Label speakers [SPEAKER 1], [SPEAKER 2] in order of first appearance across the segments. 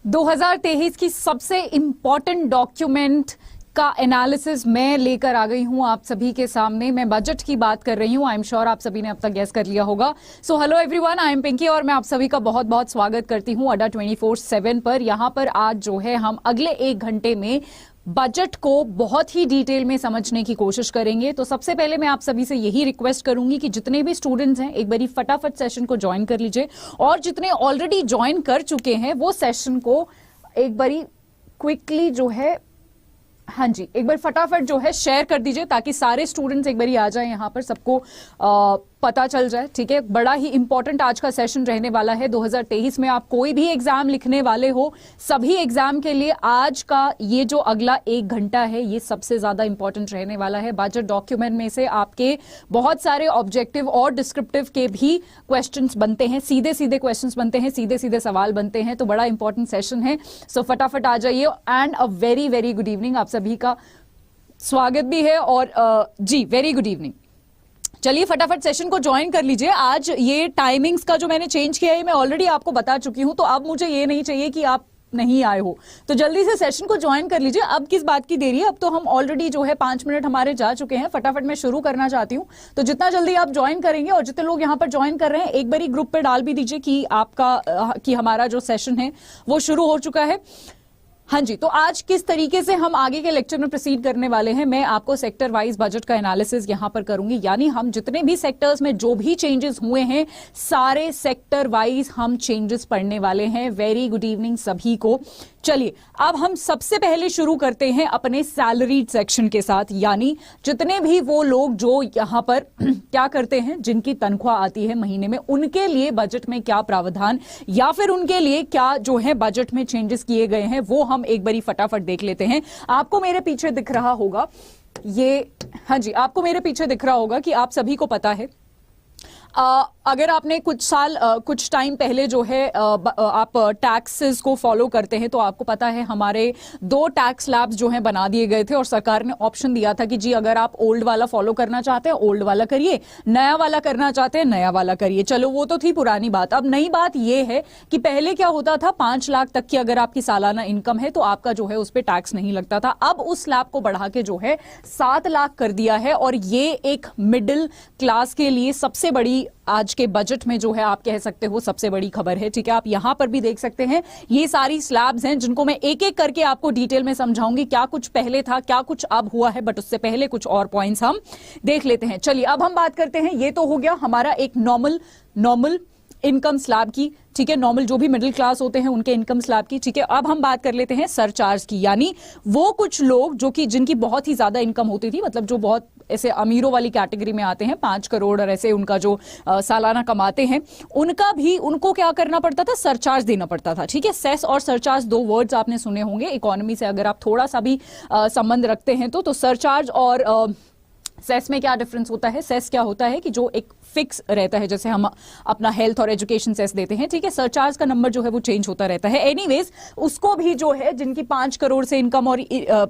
[SPEAKER 1] 2023 की सबसे important document का एनालिसिस मैं लेकर आ गई हूं आप सभी के सामने। मैं बजट की बात कर रही हूं। आई एम श्योर आप सभी ने अब तक गेस कर लिया होगा। So hello everyone, I am Pinky और मैं आप सभी का बहुत बहुत स्वागत करती हूं अड्डा 24/7 पर। यहां पर आज जो है हम अगले 1 घंटे में बजट को बहुत ही डिटेल में समझने की कोशिश करेंगे। तो सबसे पहले मैं आप सभी से यही रिक्वेस्ट करूंगी कि जितने भी स्टूडेंट्स हैं एक बारी फटाफट सेशन को ज्वाइन कर लीजिए और जितने ऑलरेडी ज्वाइन कर चुके हैं वो सेशन को एक बारी क्विकली जो है एक बार फटाफट जो है शेयर कर दीजिए ताकि सारे स्टूडेंट्स एक बारी आ जाए यहाँ पर, सबको पता चल जाए। ठीक है, बड़ा ही इंपॉर्टेंट आज का सेशन रहने वाला है। 2023 में आप कोई भी एग्जाम लिखने वाले हो, सभी एग्जाम के लिए आज का ये जो अगला 1 घंटा है ये सबसे ज्यादा इंपॉर्टेंट रहने वाला है। बजट डॉक्यूमेंट में से आपके बहुत सारे ऑब्जेक्टिव और डिस्क्रिप्टिव के भी क्वेश्चंस बनते हैं, सीधे सीधे क्वेश्चंस बनते हैं, सीधे सीधे सवाल बनते हैं। तो बड़ा इंपॉर्टेंट सेशन है। सो फटाफट आ जाइए and a very very good evening. आप सभी का स्वागत भी है और जी वेरी गुड इवनिंग। चलिए फटाफट सेशन को ज्वाइन कर लीजिए। आज ये टाइमिंग्स का जो मैंने चेंज किया है मैं ऑलरेडी आपको बता चुकी हूं, तो अब मुझे ये नहीं चाहिए कि आप नहीं आए हो, तो जल्दी से सेशन को ज्वाइन कर लीजिए। अब किस बात की देरी है, अब तो हम ऑलरेडी जो है 5 मिनट हमारे जा चुके हैं। फटाफट मैं शुरू करना चाहती हूं, तो जितना जल्दी आप ज्वाइन करेंगे और जितने लोग यहां पर ज्वाइन कर रहे हैं एक बारी ग्रुप पे डाल भी दीजिए कि हमारा जो सेशन है वो शुरू हो चुका है। हाँ जी, तो आज किस तरीके से हम आगे के लेक्चर में प्रोसीड करने वाले हैं, मैं आपको सेक्टर वाइज बजट का एनालिसिस यहां पर करूंगी। यानी हम जितने भी सेक्टर्स में जो भी चेंजेस हुए हैं सारे सेक्टर वाइज हम चेंजेस पढ़ने वाले हैं। वेरी गुड इवनिंग सभी को। चलिए अब हम सबसे पहले शुरू करते हैं अपने सैलरीड सेक्शन के साथ। यानी जितने भी वो लोग जो यहां पर क्या करते हैं, जिनकी तनख्वाह आती है महीने में, उनके लिए बजट में क्या प्रावधान या फिर उनके लिए क्या जो है बजट में चेंजेस किए गए हैं वो हम एक बारी फटाफट देख लेते हैं। आपको मेरे पीछे दिख रहा होगा ये, हाँ जी, आपको मेरे पीछे दिख रहा होगा कि आप सभी को पता है अगर आपने कुछ टाइम पहले जो है आप टैक्सेस को फॉलो करते हैं तो आपको पता है हमारे 2 टैक्स स्लैब्स जो हैं बना दिए गए थे और सरकार ने ऑप्शन दिया था कि जी अगर आप ओल्ड वाला फॉलो करना चाहते हैं ओल्ड वाला करिए, नया वाला करना चाहते हैं नया वाला करिए। चलो वो तो थी पुरानी बात। अब नई बात ये है कि पहले क्या होता था, 5 लाख तक की अगर आपकी सालाना इनकम है तो आपका जो है उस पर टैक्स नहीं लगता था। अब उस स्लैब को बढ़ा के जो है 7 लाख कर दिया है और ये एक मिडिल क्लास के लिए सबसे बड़ी आज के बजट में जो है आप कह सकते हो सबसे बड़ी खबर है। ठीक है, आप यहां पर भी देख सकते हैं ये सारी स्लैब्स हैं जिनको मैं एक एक करके आपको डिटेल में समझाऊंगी, क्या कुछ पहले था क्या कुछ अब हुआ है, बट उससे पहले कुछ और पॉइंट्स हम देख लेते हैं। चलिए अब हम बात करते हैं, ये तो हो गया हमारा एक नॉर्मल इनकम स्लैब की। ठीक है, नॉर्मल जो भी मिडिल क्लास होते हैं उनके इनकम स्लैब की। ठीक है, अब हम बात कर लेते हैं सरचार्ज की। यानी वो कुछ लोग जो कि जिनकी बहुत ही ज्यादा इनकम होती थी, मतलब जो बहुत ऐसे अमीरों वाली कैटेगरी में आते हैं, 5 करोड़ और ऐसे उनका जो सालाना कमाते हैं, उनको क्या करना पड़ता था, सरचार्ज देना पड़ता था। ठीक है, सेस और सरचार्ज 2 वर्ड्स आपने सुने होंगे इकोनॉमी से, अगर आप थोड़ा सा भी संबंध रखते हैं तो सरचार्ज और सेस में क्या डिफरेंस होता है। सेस क्या होता है कि जो एक फिक्स रहता है, जैसे हम अपना हेल्थ और एजुकेशन सेस देते हैं। ठीक है, सरचार्ज का नंबर जो है वो चेंज होता रहता है। एनीवेज उसको भी जो है जिनकी 5 करोड़ से इनकम और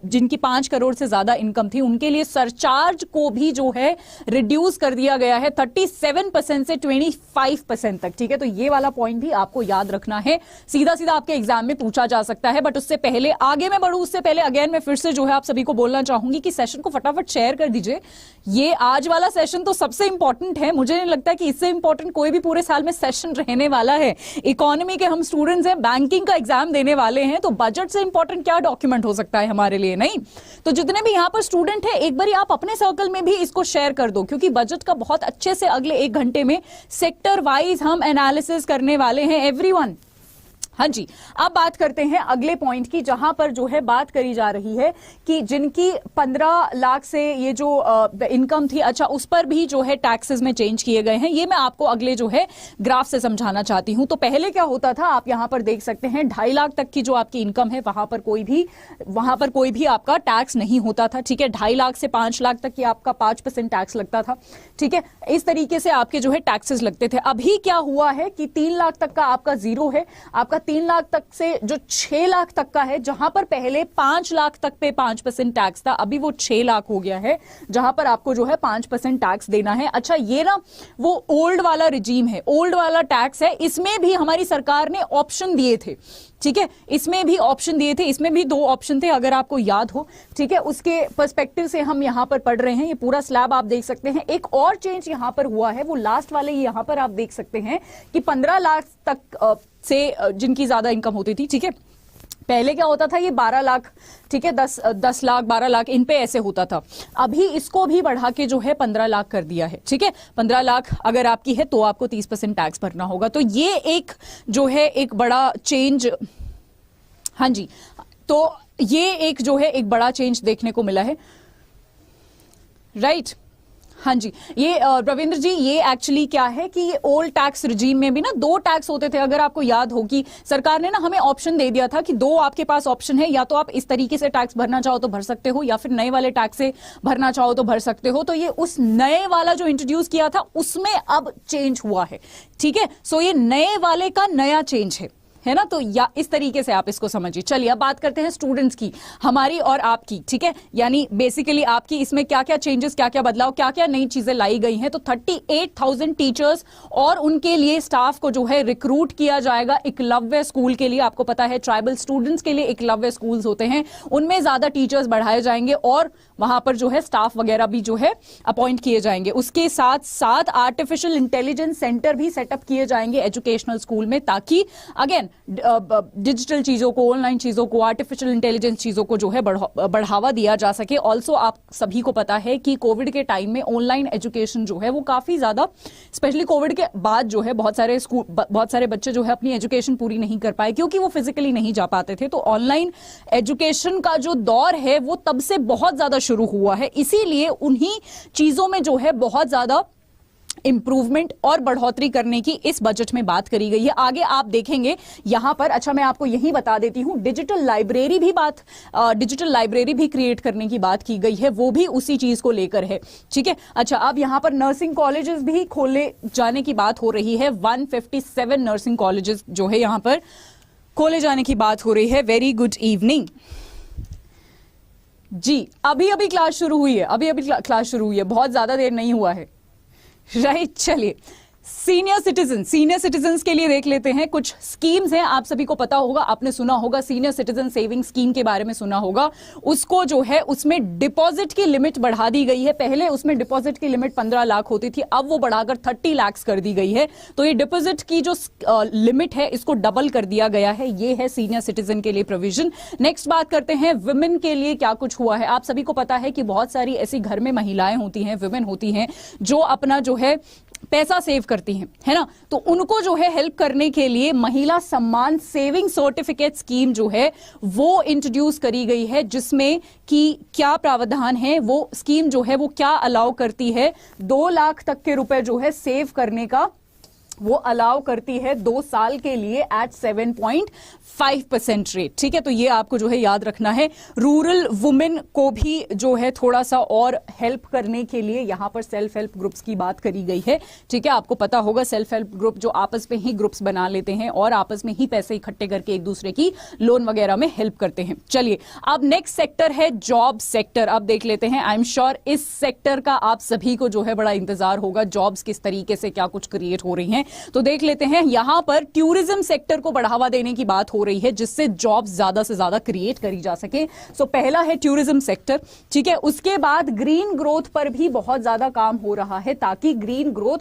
[SPEAKER 1] जिनकी 5 करोड़ से ज्यादा इनकम थी उनके लिए सरचार्ज को भी जो है रिड्यूस कर दिया गया है 37% से 25% तक। ठीक है, तो ये वाला पॉइंट भी आपको याद रखना है, सीधा सीधा आपके एग्जाम में पूछा जा सकता है। बट उससे पहले आगे मैं बढ़ूं उससे पहले अगेन मैं फिर से जो है आप सभी को बोलना चाहूंगी कि सेशन को फटाफट शेयर कर दीजिए। ये आज वाला सेशन तो सबसे इंपॉर्टेंट है, मुझे नहीं लगता कि इससे इंपॉर्टेंट कोई भी पूरे साल में सेशन रहने वाला है। इकोनॉमी के हम स्टूडेंट्स हैं, बैंकिंग का एग्जाम देने वाले हैं, तो बजट से इंपॉर्टेंट क्या डॉक्यूमेंट हो सकता है हमारे लिए, नहीं? तो जितने भी यहां पर स्टूडेंट हैं एक बार आप अपने सर्कल में भी इसको शेयर कर दो, क्योंकि बजट का बहुत अच्छे से अगले 1 घंटे में सेक्टर वाइज हम एनालिसिस करने वाले हैं एवरीवन। हाँ जी, अब बात करते हैं अगले पॉइंट की, जहां पर जो है बात करी जा रही है कि जिनकी 15 लाख से ये जो इनकम थी, अच्छा उस पर भी जो है टैक्सेस में चेंज किए गए हैं। ये मैं आपको अगले जो है ग्राफ से समझाना चाहती हूं। तो पहले क्या होता था, आप यहां पर देख सकते हैं 2.5 लाख तक की जो आपकी इनकम है वहां पर कोई भी आपका टैक्स नहीं होता था। ठीक है, 2.5 लाख से 5 लाख तक की आपका 5% टैक्स लगता था। ठीक है, इस तरीके से आपके जो है टैक्सेस लगते थे। अभी क्या हुआ है कि 3 लाख तक का आपका जीरो है, आपका 3 लाख तक से जो 6 लाख तक का है, जहां पर पहले 5 लाख तक पे 5% टैक्स था, अभी वो 6 लाख हो गया है, जहां पर आपको जो है 5% टैक्स देना है। अच्छा, ये ना वो ओल्ड वाला रिजीम है, ओल्ड वाला टैक्स है। इसमें भी हमारी सरकार ने ऑप्शन दिए थे, ठीक है, इसमें भी ऑप्शन दिए थे, इसमें भी 2 ऑप्शन थे, अगर आपको याद हो, ठीक है। उसके पर्सपेक्टिव से हम यहां पर पढ़ रहे हैं, ये पूरा स्लैब आप देख सकते हैं। एक और चेंज यहां पर हुआ है, वो लास्ट वाले यहां पर आप देख सकते हैं कि 15 लाख तक से जिनकी ज्यादा इनकम होती थी, ठीक है, पहले क्या होता था, ये 12 लाख, ठीक है, 10 लाख 12 लाख इन पे ऐसे होता था। अभी इसको भी बढ़ा के जो है 15 लाख कर दिया है, ठीक है। 15 लाख अगर आपकी है तो आपको 30% टैक्स भरना होगा। तो ये एक जो है एक बड़ा चेंज, हाँ जी, तो ये एक जो है एक बड़ा चेंज देखने को मिला है, राइट। हाँ जी, ये रविंद्र जी, ये एक्चुअली क्या है कि ये ओल्ड टैक्स रिजीम में भी ना 2 टैक्स होते थे। अगर आपको याद हो कि सरकार ने ना हमें ऑप्शन दे दिया था कि 2 आपके पास ऑप्शन है, या तो आप इस तरीके से टैक्स भरना चाहो तो भर सकते हो, या फिर नए वाले टैक्स से भरना चाहो तो भर सकते हो। तो ये उस नए वाला जो इंट्रोड्यूस किया था उसमें अब चेंज हुआ है, ठीक है। सो ये नए वाले का नया चेंज है ना, तो या इस तरीके से आप इसको समझिए। चलिए अब बात करते हैं स्टूडेंट्स की, हमारी और आपकी, ठीक है, यानी बेसिकली आपकी इसमें क्या क्या चेंजेस, क्या क्या बदलाव, क्या क्या नई चीजें लाई गई हैं। तो 38,000 टीचर्स और उनके लिए स्टाफ को जो है रिक्रूट किया जाएगा एकलव्य स्कूल के लिए। आपको पता है ट्राइबल स्टूडेंट्स के लिए एकलव्य स्कूल्स होते हैं, उनमें ज्यादा टीचर्स बढ़ाए जाएंगे और वहां पर जो है स्टाफ वगैरह भी जो है अपॉइंट किए जाएंगे। उसके साथ साथ आर्टिफिशियल इंटेलिजेंस सेंटर भी सेटअप किए जाएंगे एजुकेशनल स्कूल में, ताकि अगेन डिजिटल चीजों को, ऑनलाइन चीजों को, आर्टिफिशियल इंटेलिजेंस चीजों को जो है बढ़ावा दिया जा सके। ऑल्सो आप सभी को पता है कि कोविड के टाइम में ऑनलाइन एजुकेशन जो है वो काफी ज्यादा, स्पेशली कोविड के बाद जो है बहुत सारे बच्चे जो है अपनी एजुकेशन पूरी नहीं कर पाए क्योंकि वो फिजिकली नहीं जा पाते थे। तो ऑनलाइन एजुकेशन का जो दौर है वो तब से बहुत ज्यादा शुरू हुआ है, इसीलिए उन्हीं चीजों में जो है बहुत ज्यादा इंप्रूवमेंट और बढ़ोतरी करने की इस बजट में बात करी गई है। आगे आप देखेंगे यहां पर, अच्छा मैं आपको यही बता देती हूं, डिजिटल लाइब्रेरी भी क्रिएट करने की बात की गई है, वो भी उसी चीज को लेकर है, ठीक है। अच्छा, अब यहां पर नर्सिंग कॉलेजेस भी खोले जाने की बात हो रही है। 157 नर्सिंग कॉलेजेस जो है यहां पर खोले जाने की बात हो रही है। वेरी गुड इवनिंग जी, अभी क्लास शुरू हुई है, अभी क्लास शुरू हुई है, बहुत ज्यादा देर नहीं हुआ है, राइट। चलिए, सीनियर सिटीजन के लिए देख लेते हैं। कुछ स्कीम्स हैं, आप सभी को पता होगा, आपने सुना होगा सीनियर सिटीजन सेविंग स्कीम के बारे में सुना होगा। उसको जो है उसमें डिपॉजिट की लिमिट बढ़ा दी गई है। पहले उसमें डिपॉजिट की लिमिट 15 लाख होती थी, अब वो बढ़ाकर 30 लाख कर दी गई है। तो ये डिपॉजिट की जो लिमिट है इसको डबल कर दिया गया है। ये है सीनियर सिटीजन के लिए प्रोविजन। नेक्स्ट बात करते हैं वुमेन के लिए क्या कुछ हुआ है। आप सभी को पता है कि बहुत सारी ऐसी घर में महिलाएं होती हैं, वुमेन होती हैं, जो अपना जो है पैसा सेव करती हैं, है ना। तो उनको जो है हेल्प करने के लिए महिला सम्मान सेविंग सर्टिफिकेट स्कीम जो है वो इंट्रोड्यूस करी गई है, जिसमें कि क्या प्रावधान है, वो स्कीम जो है वो क्या अलाउ करती है, 2 लाख तक के रुपए जो है सेव करने का वो अलाउ करती है 2 साल के लिए एट 7.5% रेट, ठीक है। तो ये आपको जो है याद रखना है। रूरल वुमेन को भी जो है थोड़ा सा और हेल्प करने के लिए यहां पर सेल्फ हेल्प ग्रुप्स की बात करी गई है, ठीक है। आपको पता होगा सेल्फ हेल्प ग्रुप जो आपस में ही ग्रुप्स बना लेते हैं और आपस में ही पैसे इकट्ठे करके एक दूसरे की लोन वगैरह में हेल्प करते हैं। चलिए, अब नेक्स्ट सेक्टर है जॉब सेक्टर। अब देख लेते हैं, आई एम श्योर इस सेक्टर का आप सभी को जो है बड़ा इंतजार होगा, जॉब्स किस तरीके से क्या कुछ क्रिएट हो रही हैं। तो देख लेते हैं, यहां पर टूरिज्म सेक्टर को बढ़ावा देने की बात हो रही है, जिससे जॉब्स ज्यादा से ज्यादा क्रिएट करी जा सके। सो पहला है टूरिज्म सेक्टर, ठीक है। उसके बाद ग्रीन ग्रोथ पर भी बहुत ज्यादा काम हो रहा है, ताकि ग्रीन ग्रोथ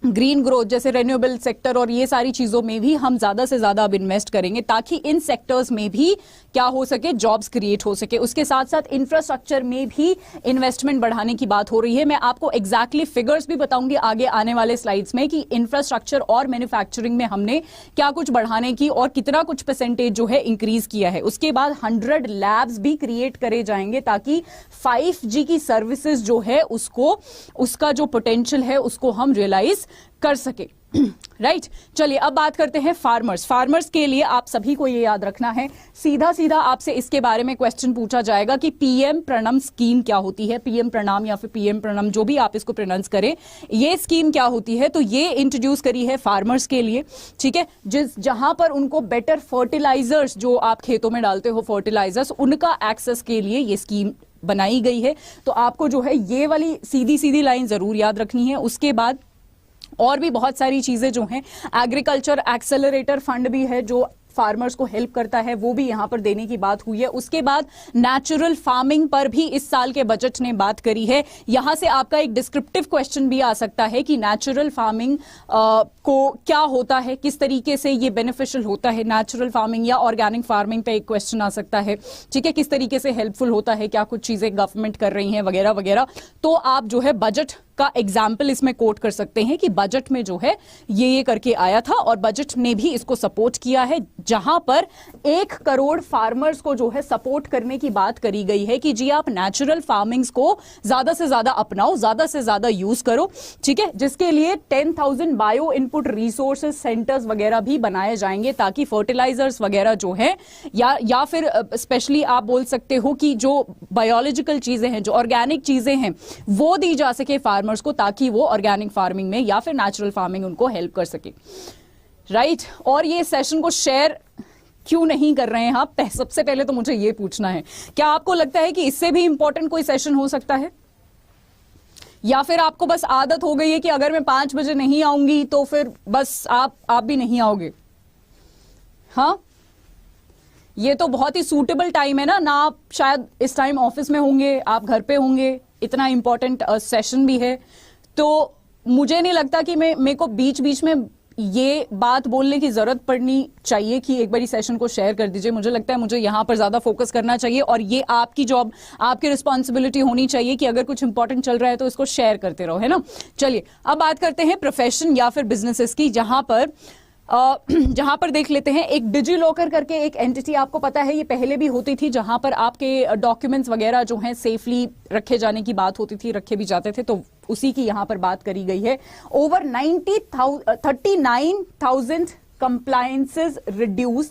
[SPEAKER 1] ग्रीन ग्रोथ जैसे रेन्यूएबल सेक्टर और ये सारी चीजों में भी हम ज्यादा से ज्यादा अब इन्वेस्ट करेंगे, ताकि इन सेक्टर्स में भी क्या हो सके, जॉब्स क्रिएट हो सके। उसके साथ साथ इंफ्रास्ट्रक्चर में भी इन्वेस्टमेंट बढ़ाने की बात हो रही है। मैं आपको एग्जैक्टली फिगर्स भी बताऊंगी आगे आने वाले स्लाइड्स में कि इंफ्रास्ट्रक्चर और मैन्युफैक्चरिंग में हमने क्या कुछ बढ़ाने की और कितना कुछ परसेंटेज जो है इंक्रीज किया है। उसके बाद 100 लैब्स भी क्रिएट करे जाएंगे, ताकि 5G की सर्विसेज जो है उसका जो पोटेंशियल है उसको हम रियलाइज कर सके। राइट चलिए अब बात करते हैं फार्मर्स के लिए आप सभी को ये याद रखना है, सीधा सीधा आपसे इसके बारे में क्वेश्चन पूछा जाएगा कि पीएम प्रणम स्कीम क्या होती है, पीएम प्रणाम या फिर पीएम प्रणम जो भी आप इसको प्रोनाउंस करें, ये स्कीम क्या होती है। तो ये इंट्रोड्यूस करी है फार्मर्स के लिए, ठीक है, जहां पर उनको बेटर फर्टिलाइजर्स जो आप खेतों में डालते हो फर्टिलाइजर्स, उनका एक्सेस के लिए ये स्कीम बनाई गई है। तो आपको जो है ये वाली सीधी सीधी लाइन जरूर याद रखनी है। उसके बाद और भी बहुत सारी चीजें जो हैं, एग्रीकल्चर एक्सेलरेटर फंड भी है जो फार्मर्स को हेल्प करता है, वो भी यहां पर देने की बात हुई है। उसके बाद नेचुरल फार्मिंग पर भी इस साल के बजट ने बात करी है। यहां से आपका एक डिस्क्रिप्टिव क्वेश्चन भी आ सकता है कि नेचुरल फार्मिंग को क्या होता है, किस तरीके से ये बेनिफिशियल होता है, नेचुरल फार्मिंग या ऑर्गेनिक फार्मिंग पे एक क्वेश्चन आ सकता है, ठीक है, किस तरीके से हेल्पफुल होता है, क्या कुछ चीजें गवर्नमेंट कर रही है वगैरह वगैरह। तो आप जो है बजट का एग्जाम्पल इसमें कोट कर सकते हैं कि बजट में जो है ये करके आया था और बजट ने भी इसको सपोर्ट किया है, जहां पर 1 करोड़ फार्मर्स को जो है सपोर्ट करने की बात करी गई है कि जी आप नेचुरल फार्मिंग्स को ज्यादा से ज्यादा अपनाओ, ज्यादा से ज्यादा यूज करो, ठीक है, जिसके लिए 10,000 बायो इनपुट रिसोर्सेज सेंटर्स वगैरह भी बनाए जाएंगे ताकि फर्टिलाइजर्स वगैरह जो है या फिर स्पेशली आप बोल सकते हो कि जो बायोलॉजिकल चीजें हैं, जो ऑर्गेनिक चीजें हैं, वो दी जा सके फार्मर्स को ताकि वो ऑर्गेनिक फार्मिंग में या फिर नेचुरल फार्मिंग उनको हेल्प कर सके। राइट और ये सेशन को शेयर क्यों नहीं कर रहे हैं आप? सबसे पहले तो मुझे ये पूछना है, क्या आपको लगता है कि इससे भी इंपॉर्टेंट कोई सेशन हो सकता है, या फिर आपको बस आदत हो गई है कि अगर मैं 5 बजे नहीं आऊंगी तो फिर बस आप भी नहीं आओगे? हाँ, ये तो बहुत ही सूटेबल टाइम है ना आप शायद इस टाइम ऑफिस में होंगे, आप घर पे होंगे, इतना इंपॉर्टेंट सेशन भी है। तो मुझे नहीं लगता कि मेरे को बीच बीच में ये बात बोलने की जरूरत पड़नी चाहिए कि एक बारी सेशन को शेयर कर दीजिए। मुझे लगता है मुझे यहां पर ज्यादा फोकस करना चाहिए और ये आपकी जॉब, आपकी रिस्पॉन्सिबिलिटी होनी चाहिए कि अगर कुछ इंपॉर्टेंट चल रहा है तो इसको शेयर करते रहो, है ना। चलिए अब बात करते हैं प्रोफेशन या फिर बिजनेसेस की, जहां पर देख लेते हैं एक डिजी लॉकर करके एक एंटिटी, आपको पता है ये पहले भी होती थी, जहां पर आपके डॉक्यूमेंट्स वगैरह जो हैं सेफली रखे जाने की बात होती थी, रखे भी जाते थे, तो उसी की यहां पर बात करी गई है। Over 39,000 compliances reduce,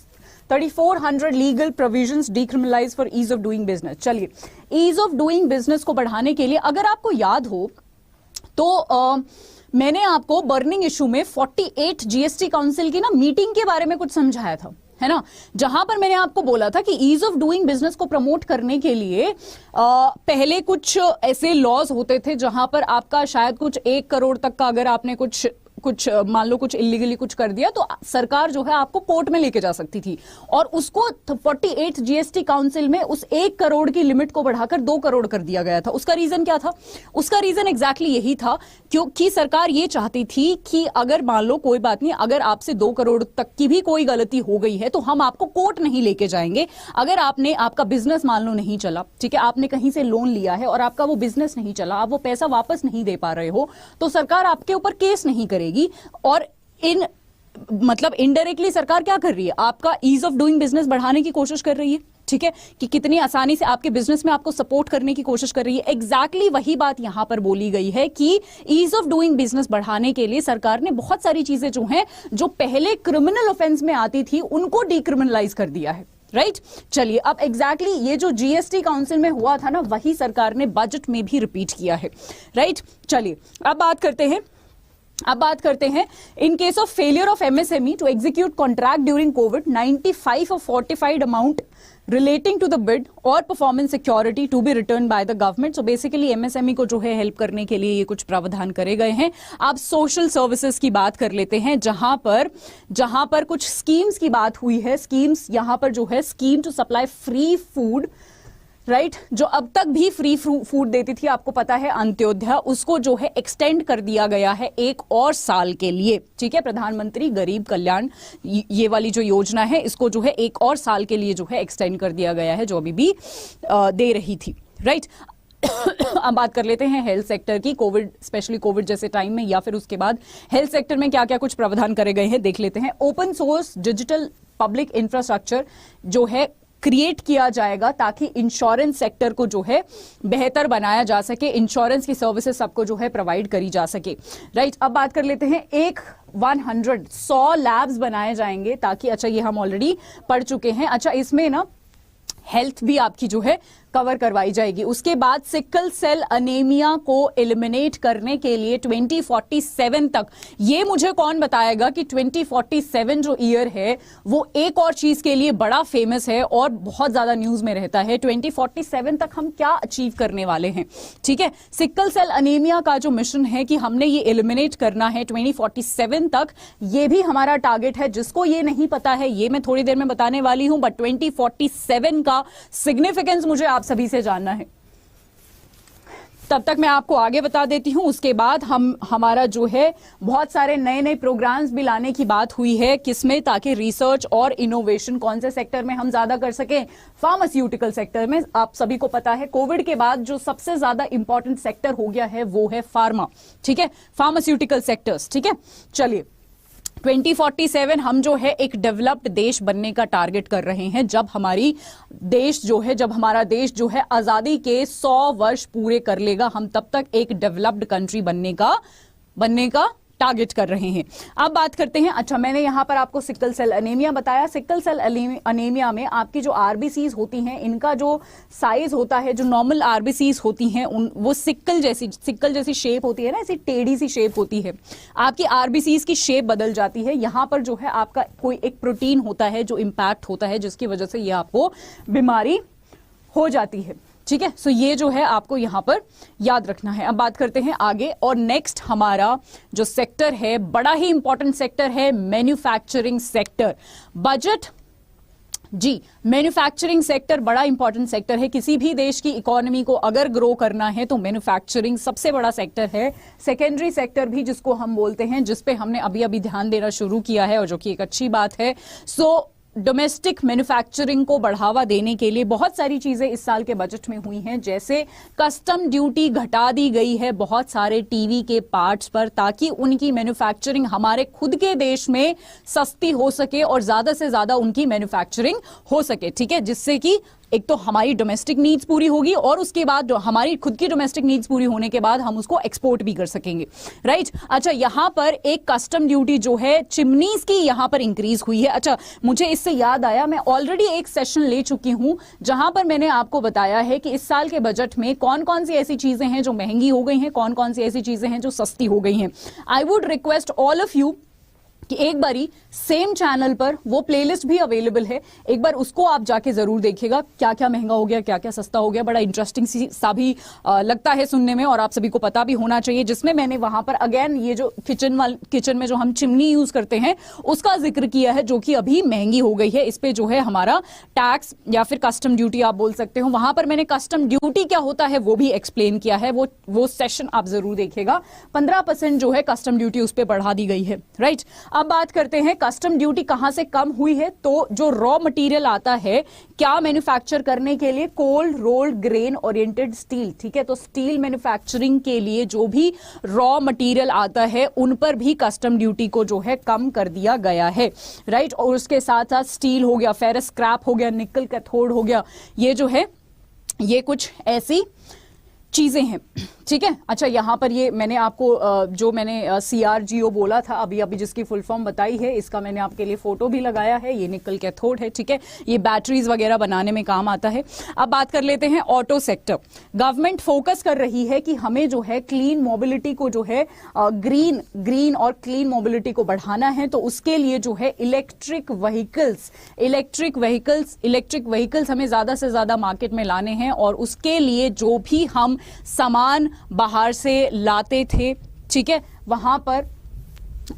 [SPEAKER 1] 3,400 legal provisions decriminalize for ease of doing business. चलिए ईज ऑफ डूइंग बिजनेस को बढ़ाने के लिए अगर आपको याद हो तो मैंने आपको बर्निंग इशू में 48 जीएसटी काउंसिल की ना मीटिंग के बारे में कुछ समझाया था, है ना, जहां पर मैंने आपको बोला था कि ईज ऑफ डूइंग बिजनेस को प्रमोट करने के लिए पहले कुछ ऐसे लॉज होते थे जहां पर आपका शायद कुछ 1 करोड़ तक का अगर आपने कुछ मान लो कुछ इलीगली कुछ कर दिया तो सरकार जो है आपको कोर्ट में लेके जा सकती थी, और उसको 48 जीएसटी काउंसिल में उस 1 करोड़ की लिमिट को बढ़ाकर 2 करोड़ कर दिया गया था। उसका रीजन क्या था? उसका रीजन एग्जैक्टली यही था क्योंकि सरकार ये चाहती थी कि अगर मान लो कोई बात नहीं, अगर आपसे 2 करोड़ तक की भी कोई गलती हो गई है तो हम आपको कोर्ट नहीं लेके जाएंगे। अगर आपका बिजनेस मान लो नहीं चला, ठीक है, आपने कहीं से लोन लिया है और आपका वो बिजनेस नहीं चला, आप वो पैसा वापस नहीं दे पा रहे हो, तो सरकार आपके ऊपर केस नहीं करेगी। और मतलब इनडायरेक्टली सरकार क्या कर रही है, आपका ईज ऑफ डूइंग बिजनेस बढ़ाने की कोशिश कर रही है, ठीक है, कि कितनी आसानी से आपके बिजनेस में आपको सपोर्ट करने की कोशिश कर रही है। एग्जैक्टली वही बात यहां पर बोली गई है कि ईज ऑफ डूइंग बिजनेस बढ़ाने के लिए सरकार ने बहुत सारी चीजें जो हैं, जो पहले क्रिमिनल ऑफेंस में आती थी, उनको डिक्रिमिनलाइज कर दिया है। राइट चलिए अब एग्जैक्टली ये जो जीएसटी काउंसिल में हुआ था ना, वही सरकार ने बजट में भी रिपीट किया है। राइट चलिए अब बात करते हैं in case of failure of MSME to execute contract during COVID, 95 of forfeited amount relating to the bid और performance security to be return by the government. So basically MSME को जो है हेल्प करने के लिए ये कुछ प्रावधान करे गए हैं। अब सोशल सर्विसेज की बात कर लेते हैं, जहां पर कुछ स्कीम्स की बात हुई है। स्कीम्स यहां पर जो है scheme to supply free food, right, जो अब तक भी फ्री फूड देती थी, आपको पता है अंत्योदय, उसको जो है एक्सटेंड कर दिया गया है 1 और साल के लिए, ठीक है, प्रधानमंत्री गरीब कल्याण ये वाली जो योजना है, इसको जो है 1 और साल के लिए जो है एक्सटेंड कर दिया गया है, जो अभी भी दे रही थी। राइट अब बात कर लेते हैं हेल्थ सेक्टर की। कोविड, स्पेशली कोविड जैसे टाइम में या फिर उसके बाद हेल्थ सेक्टर में क्या क्या कुछ प्रावधान करे गए हैं देख लेते हैं। Open source digital public infrastructure जो है क्रिएट किया जाएगा ताकि इंश्योरेंस सेक्टर को जो है बेहतर बनाया जा सके, इंश्योरेंस की सर्विसेज सबको जो है प्रोवाइड करी जा सके। राइट, अब बात कर लेते हैं 100 लैब्स बनाए जाएंगे ताकि, अच्छा ये हम ऑलरेडी पढ़ चुके हैं, अच्छा इसमें ना हेल्थ भी आपकी जो है कवर करवाई जाएगी। उसके बाद सिकल सेल अनेमिया को एलिमिनेट करने के लिए 2047 तक, ये मुझे कौन बताएगा कि 2047 जो ईयर है वो एक और चीज के लिए बड़ा फेमस है और बहुत ज्यादा न्यूज में रहता है। 2047 तक हम क्या अचीव करने वाले हैं, ठीक है। सिकल सेल अनेमिया का जो मिशन है कि हमने ये एलिमिनेट करना है 2047 तक, ये भी हमारा टारगेट है। जिसको ये नहीं पता है ये मैं थोड़ी देर में बताने वाली हूं, बट 2047 का सिग्निफिकेंस मुझे आप सभी से जानना है। तब तक मैं आपको आगे बता देती हूं। उसके बाद हमारा जो है बहुत सारे नए नए प्रोग्राम्स भी लाने की बात हुई है, किसमें, ताकि रिसर्च और इनोवेशन कौन से सेक्टर में हम ज्यादा कर सकें, फार्मास्यूटिकल सेक्टर में। आप सभी को पता है कोविड के बाद जो सबसे ज्यादा इंपॉर्टेंट सेक्टर हो गया है वो है फार्मा, ठीक है, फार्मास्यूटिकल सेक्टर्स, ठीक है। चलिए 2047 हम जो है एक डेवलप्ड देश बनने का टारगेट कर रहे हैं। जब हमारा देश जो है आजादी के 100 वर्ष पूरे कर लेगा, हम तब तक एक डेवलप्ड कंट्री बनने का टारगेट कर रहे हैं। अब बात करते हैं, अच्छा मैंने यहां पर आपको सिकल सेल अनेमिया बताया। सिकल सेल अनेमिया में आपकी जो आरबीसीज होती हैं, इनका जो साइज होता है, जो नॉर्मल आरबीसीज होती हैं वो सिकल जैसी शेप होती है ना, ऐसी टेढ़ी सी शेप होती है। आपकी आरबीसीज की शेप बदल जाती है। यहां पर जो है आपका कोई एक प्रोटीन होता है जो इंपैक्ट होता है, जिसकी वजह से ये आपको बीमारी हो जाती है, ठीक है। सो ये जो है आपको यहां पर याद रखना है। अब बात करते हैं आगे, और नेक्स्ट हमारा जो सेक्टर है, बड़ा ही इंपॉर्टेंट सेक्टर है, मैन्युफैक्चरिंग सेक्टर। बजट जी, मैन्युफैक्चरिंग सेक्टर बड़ा इंपॉर्टेंट सेक्टर है। किसी भी देश की इकोनॉमी को अगर ग्रो करना है तो मैन्युफैक्चरिंग सबसे बड़ा सेक्टर है। सेकेंडरी सेक्टर भी जिसको हम बोलते हैं, जिसपे हमने अभी अभी ध्यान देना शुरू किया है और जो कि एक अच्छी बात है। सो डोमेस्टिक मैन्युफैक्चरिंग को बढ़ावा देने के लिए बहुत सारी चीजें इस साल के बजट में हुई हैं, जैसे कस्टम ड्यूटी घटा दी गई है बहुत सारे टीवी के पार्ट्स पर, ताकि उनकी मैन्युफैक्चरिंग हमारे खुद के देश में सस्ती हो सके और ज्यादा से ज्यादा उनकी मैन्युफैक्चरिंग हो सके, ठीक है। जिससे कि एक तो हमारी डोमेस्टिक नीड्स पूरी होगी और उसके बाद हमारी खुद की डोमेस्टिक नीड्स पूरी होने के बाद हम उसको एक्सपोर्ट भी कर सकेंगे, राइट। अच्छा यहां पर एक कस्टम ड्यूटी जो है चिमनीज की यहां पर इंक्रीज हुई है। अच्छा मुझे इससे याद आया, मैं ऑलरेडी एक सेशन ले चुकी हूं जहां पर मैंने आपको बताया है कि इस साल के बजट में कौन कौन सी ऐसी चीजें हैं जो महंगी हो गई हैं, कौन कौन सी ऐसी चीजें हैं जो सस्ती हो गई हैं। I would request all of you कि एक बारी सेम चैनल पर वो प्लेलिस्ट भी अवेलेबल है, एक बार उसको आप जाके जरूर देखिएगा, क्या क्या महंगा हो गया, क्या क्या सस्ता हो गया। बड़ा इंटरेस्टिंग सा भी लगता है सुनने में, और आप सभी को पता भी होना चाहिए। जिसमें मैंने वहां पर अगेन ये जो किचन में जो हम चिमनी यूज करते हैं उसका जिक्र किया है, जो कि अभी महंगी हो गई है। इस पे जो है हमारा टैक्स या फिर कस्टम ड्यूटी आप बोल सकते हो, वहां पर मैंने कस्टम ड्यूटी क्या होता है वो भी एक्सप्लेन किया है। वो सेशन आप जरूर देखिएगा। 15% जो है कस्टम ड्यूटी उस पर बढ़ा दी गई है, राइट। अब बात करते हैं कस्टम ड्यूटी कहां से कम हुई है। तो जो रॉ मटेरियल आता है क्या मैन्युफैक्चर करने के लिए, cold rolled grain oriented steel, ठीक है। तो स्टील मैन्युफैक्चरिंग के लिए जो भी रॉ मटेरियल आता है उन पर भी कस्टम ड्यूटी को जो है कम कर दिया गया है, राइट। और उसके साथ साथ स्टील हो गया, फेरस स्क्रैप हो गया, निकल कैथोड हो गया, ये जो है ये कुछ ऐसी चीजें हैं, ठीक है। अच्छा यहां पर ये मैंने आपको जो मैंने CRGO बोला था अभी अभी, जिसकी फुल फॉर्म बताई है, इसका मैंने आपके लिए फोटो भी लगाया है। ये निकल कैथोड है, ठीक है। ये बैटरीज वगैरह बनाने में काम आता है। अब बात कर लेते हैं ऑटो सेक्टर। गवर्नमेंट फोकस कर रही है कि हमें जो है क्लीन मोबिलिटी को जो है ग्रीन और क्लीन मोबिलिटी को बढ़ाना है। तो उसके लिए जो है इलेक्ट्रिक व्हीकल्स हमें ज्यादा से ज्यादा मार्केट में लाने हैं, और उसके लिए जो भी हम सामान बाहर से लाते थे, ठीक है, वहां पर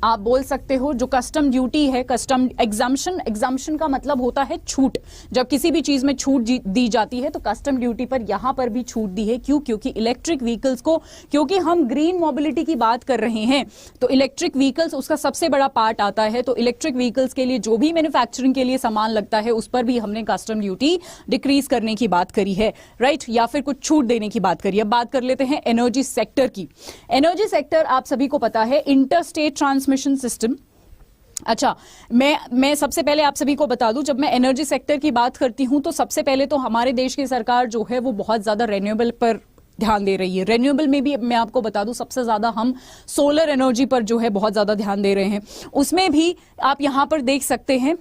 [SPEAKER 1] आप बोल सकते हो जो कस्टम ड्यूटी है, कस्टम एग्जाम्पशन का मतलब होता है छूट। जब किसी भी चीज में छूट दी जाती है तो कस्टम ड्यूटी पर यहां पर भी छूट दी है। क्यों? क्योंकि इलेक्ट्रिक व्हीकल्स को, क्योंकि हम ग्रीन मोबिलिटी की बात कर रहे हैं, तो इलेक्ट्रिक व्हीकल्स उसका सबसे बड़ा पार्ट आता है। तो इलेक्ट्रिक व्हीकल्स के लिए जो भी मैन्युफैक्चरिंग के लिए सामान लगता है उस पर भी हमने कस्टम ड्यूटी डिक्रीज करने की बात करी है, राइट, या फिर कुछ छूट देने की बात करी है। अब बात कर लेते हैं एनर्जी सेक्टर की। एनर्जी सेक्टर आप सभी को पता है इंटर स्टेट ट्रांसमिशन सिस्टम, अच्छा, मैं सबसे पहले आप सभी को बता दूं, जब मैं एनर्जी सेक्टर की बात करती हूं तो सबसे पहले तो हमारे देश की सरकार जो है वो बहुत ज्यादा रेन्यूएबल पर ध्यान दे रही है। रेन्यूएबल में भी मैं आपको बता दूं सबसे ज्यादा हम सोलर एनर्जी पर जो है बहुत ज्यादा ध्यान दे रहे हैं। उसमें भी आप यहां पर देख सकते हैं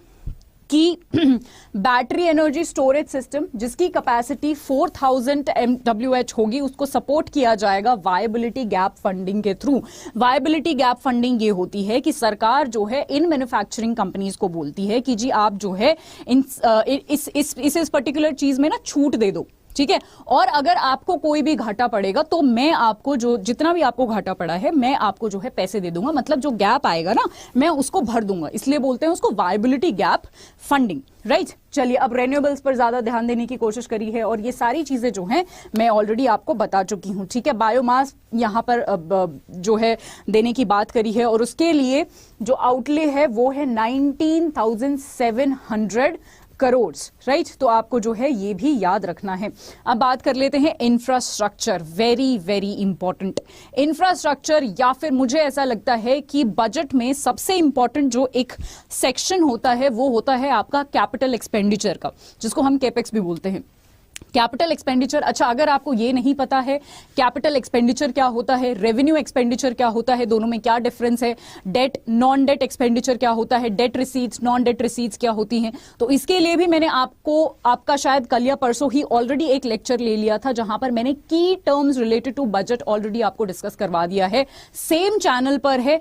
[SPEAKER 1] कि बैटरी एनर्जी स्टोरेज सिस्टम जिसकी कैपेसिटी 4000 MWH होगी, उसको सपोर्ट किया जाएगा वायबिलिटी गैप फंडिंग के थ्रू। वायबिलिटी गैप फंडिंग ये होती है कि सरकार जो है इन मैन्युफैक्चरिंग कंपनीज को बोलती है कि जी आप जो है इस पर्टिकुलर चीज में ना छूट दे दो, ठीक है, और अगर आपको कोई भी घाटा पड़ेगा तो मैं आपको जो जितना भी आपको घाटा पड़ा है मैं आपको जो है पैसे दे दूंगा, मतलब जो गैप आएगा ना मैं उसको भर दूंगा, इसलिए बोलते हैं उसको वायबिलिटी गैप फंडिंग, राइट। चलिए, अब रेन्यूएबल्स पर ज्यादा ध्यान देने की कोशिश करी है और ये सारी चीजें जो हैं मैं ऑलरेडी आपको बता चुकी हूं, ठीक है। बायोमास यहां पर जो है देने की बात करी है और उसके लिए जो आउटले है वो है 19,700 करोड़, राइट। तो आपको जो है ये भी याद रखना है। अब बात कर लेते हैं infrastructure, very very important infrastructure, या फिर मुझे ऐसा लगता है कि बजट में सबसे इंपॉर्टेंट जो एक सेक्शन होता है वो होता है आपका कैपिटल एक्सपेंडिचर का, जिसको हम कैपेक्स भी बोलते हैं। कैपिटल एक्सपेंडिचर, अच्छा अगर आपको ये नहीं पता है कैपिटल एक्सपेंडिचर क्या होता है, रेवेन्यू एक्सपेंडिचर क्या होता है, दोनों में क्या डिफरेंस है, डेट नॉन डेट एक्सपेंडिचर क्या होता है, debt receipts non debt receipts क्या होती हैं, तो इसके लिए भी मैंने आपका शायद कल या परसों ही ऑलरेडी एक लेक्चर ले लिया था जहां पर मैंने की terms related to budget already आपको डिस्कस करवा दिया है। सेम चैनल पर है,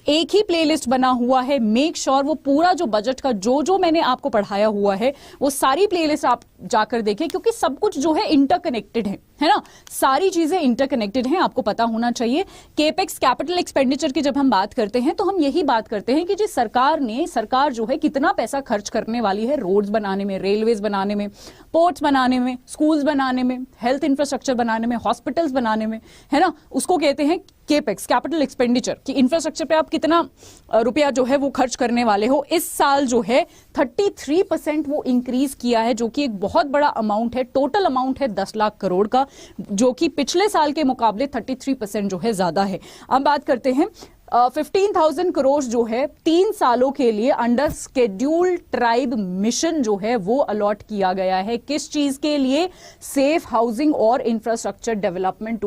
[SPEAKER 1] एक ही प्लेलिस्ट बना हुआ है। मेक श्योर वो पूरा जो बजट का जो मैंने आपको पढ़ाया हुआ है वो सारी प्लेलिस्ट आप जाकर देखें, क्योंकि सब कुछ जो है इंटरकनेक्टेड है ना, सारी चीजें इंटरकनेक्टेड हैं, आपको पता होना चाहिए। केपेक्स कैपिटल एक्सपेंडिचर की जब हम बात करते हैं तो हम यही बात करते हैं कि जी सरकार जो है कितना पैसा खर्च करने वाली है रोड्स बनाने में, रेलवेज बनाने में, पोर्ट्स बनाने में, स्कूल्स बनाने में, हेल्थ इंफ्रास्ट्रक्चर बनाने में, हॉस्पिटल्स बनाने में, है ना, उसको कहते हैं केपेक्स कैपिटल एक्सपेंडिचर। कि इंफ्रास्ट्रक्चर पे आप कितना रुपया जो है वो खर्च करने वाले हो। इस साल जो है 33% वो इंक्रीज किया है, जो कि एक बहुत बड़ा अमाउंट है। टोटल अमाउंट है 10 लाख करोड़ का, जो कि पिछले साल के मुकाबले 33% जो है ज्यादा है। अब बात करते हैं 15,000 करोड़ जो है 3 सालों के लिए अंडर स्केड्यूल ट्राइब मिशन जो है वो अलॉट किया गया है। किस चीज के लिए? सेफ हाउसिंग और इंफ्रास्ट्रक्चर डेवलपमेंट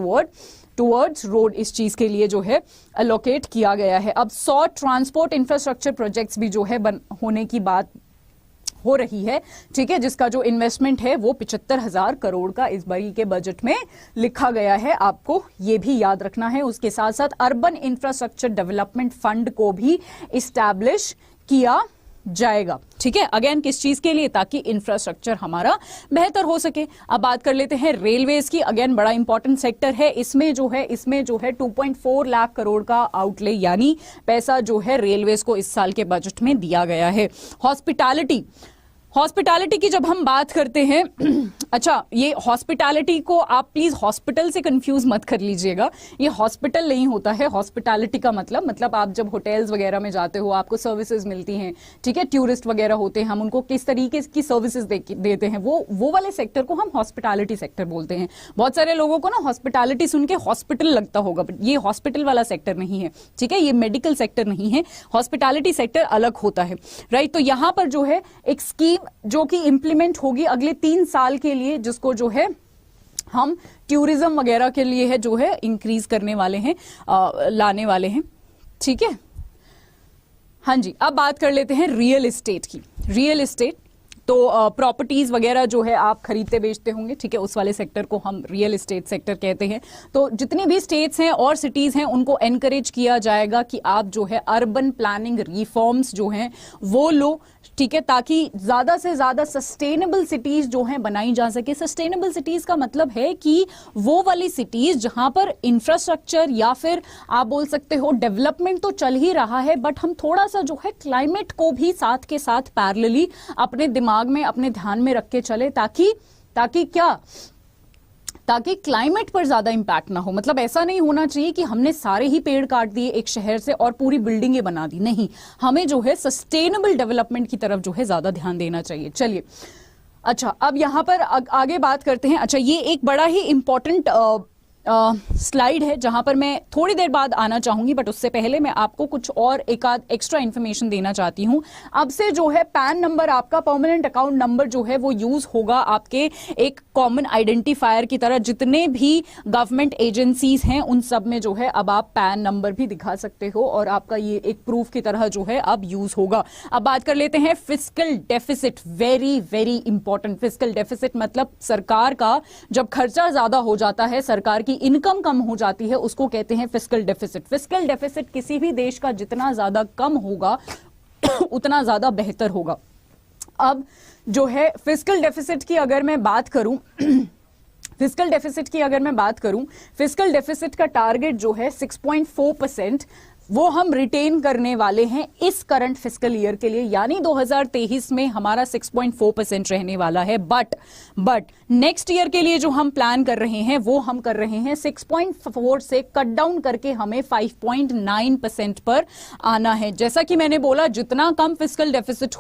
[SPEAKER 1] टुवर्ड्स रोड, इस चीज के लिए जो है अलोकेट किया गया है। अब 100 ट्रांसपोर्ट इंफ्रास्ट्रक्चर प्रोजेक्ट्स भी जो है होने की बात हो रही है, ठीक है, जिसका जो इन्वेस्टमेंट है वो 75,000 करोड़ का इस बारी के बजट में लिखा गया है, आपको ये भी याद रखना है। उसके साथ साथ अर्बन इंफ्रास्ट्रक्चर डेवलपमेंट फंड को भी इस्टेब्लिश किया जाएगा, ठीक है। अगेन किस चीज के लिए? ताकि इंफ्रास्ट्रक्चर हमारा बेहतर हो सके। अब बात कर लेते हैं रेलवेज की। अगेन बड़ा इंपॉर्टेंट सेक्टर है। इसमें जो है 2.4 लाख करोड़ का आउटले यानी पैसा जो है रेलवेज को इस साल के बजट में दिया गया है। हॉस्पिटैलिटी की जब हम बात करते हैं, अच्छा ये हॉस्पिटैलिटी को आप प्लीज हॉस्पिटल से कंफ्यूज मत कर लीजिएगा, ये हॉस्पिटल नहीं होता है। हॉस्पिटैलिटी का मतलब आप जब होटल्स वगैरह में जाते हो आपको सर्विसेज मिलती हैं, ठीक है, टूरिस्ट वगैरह होते हैं, हम उनको किस तरीके की सर्विसेज देते हैं, वो वाले सेक्टर को हम हॉस्पिटैलिटी सेक्टर बोलते हैं। बहुत सारे लोगों को ना हॉस्पिटैलिटी सुन के हॉस्पिटल लगता होगा, बट ये हॉस्पिटल वाला सेक्टर नहीं है, ठीक है, ये मेडिकल सेक्टर नहीं है, हॉस्पिटैलिटी सेक्टर अलग होता है, राइट। तो यहां पर जो है एक स्कीम जो कि इंप्लीमेंट होगी अगले 3 साल के लिए, जिसको जो है हम टूरिज्म वगैरह के लिए है जो है इंक्रीज करने वाले हैं, लाने वाले हैं, ठीक है। हाँ जी, अब बात कर लेते हैं रियल एस्टेट की। रियल एस्टेट तो प्रॉपर्टीज वगैरह जो है आप खरीदते बेचते होंगे, ठीक है, उस वाले सेक्टर को हम रियल एस्टेट सेक्टर कहते हैं। तो जितनी भी स्टेट्स हैं और सिटीज हैं उनको एनकरेज किया जाएगा कि आप जो है अर्बन प्लानिंग रिफॉर्म्स जो हैं वो लो, ठीक है, ताकि ज्यादा से ज्यादा सस्टेनेबल सिटीज जो हैं बनाई जा सके। सस्टेनेबल सिटीज का मतलब है कि वो वाली सिटीज जहां पर इंफ्रास्ट्रक्चर या फिर आप बोल सकते हो डेवलपमेंट तो चल ही रहा है, बट हम थोड़ा सा जो है क्लाइमेट को भी साथ के साथ पैरेलली अपने दिमाग में, अपने ध्यान में रख के चले, ताकि क्लाइमेट पर ज्यादा इंपैक्ट ना हो। मतलब ऐसा नहीं होना चाहिए कि हमने सारे ही पेड़ काट दिए एक शहर से और पूरी बिल्डिंगें बना दी, नहीं, हमें जो है सस्टेनेबल डेवलपमेंट की तरफ जो है ज्यादा ध्यान देना चाहिए। चलिए, अच्छा अब यहां पर आगे बात करते हैं। अच्छा ये एक बड़ा ही इंपॉर्टेंट स्लाइड है जहां पर मैं थोड़ी देर बाद आना चाहूंगी, बट उससे पहले मैं आपको कुछ और एक आध एक्स्ट्रा इन्फॉर्मेशन देना चाहती हूं। अब से जो है पैन नंबर, आपका परमानेंट अकाउंट नंबर जो है वो यूज होगा आपके एक कॉमन आइडेंटिफायर की तरह। जितने भी गवर्नमेंट एजेंसीज हैं उन सब में जो है अब आप पैन नंबर भी दिखा सकते हो और आपका ये एक प्रूफ की तरह जो है अब यूज होगा। अब बात कर लेते हैं fiscal deficit, very very important. Fiscal deficit मतलब सरकार का जब खर्चा ज्यादा हो जाता है, सरकार की इनकम कम हो जाती है, उसको कहते हैं फिस्कल डेफिसिट। फिस्कल डेफिसिट किसी भी देश का जितना ज्यादा कम होगा उतना ज्यादा बेहतर होगा। अब जो है फिस्कल डेफिसिट की अगर मैं बात करूं फिस्कल डेफिसिट का टारगेट जो है 6.4% वो हम रिटेन करने वाले हैं इस करंट फिस्कल ईयर के लिए, यानी 2023 में हमारा 6.4% रहने वाला है। बट नेक्स्ट ईयर के लिए जो हम प्लान कर रहे हैं वो हम कर रहे हैं 6.4 से कट डाउन करके हमें 5.9% पर आना है। जैसा कि मैंने बोला, जितना कम फिस्कल डेफिसिट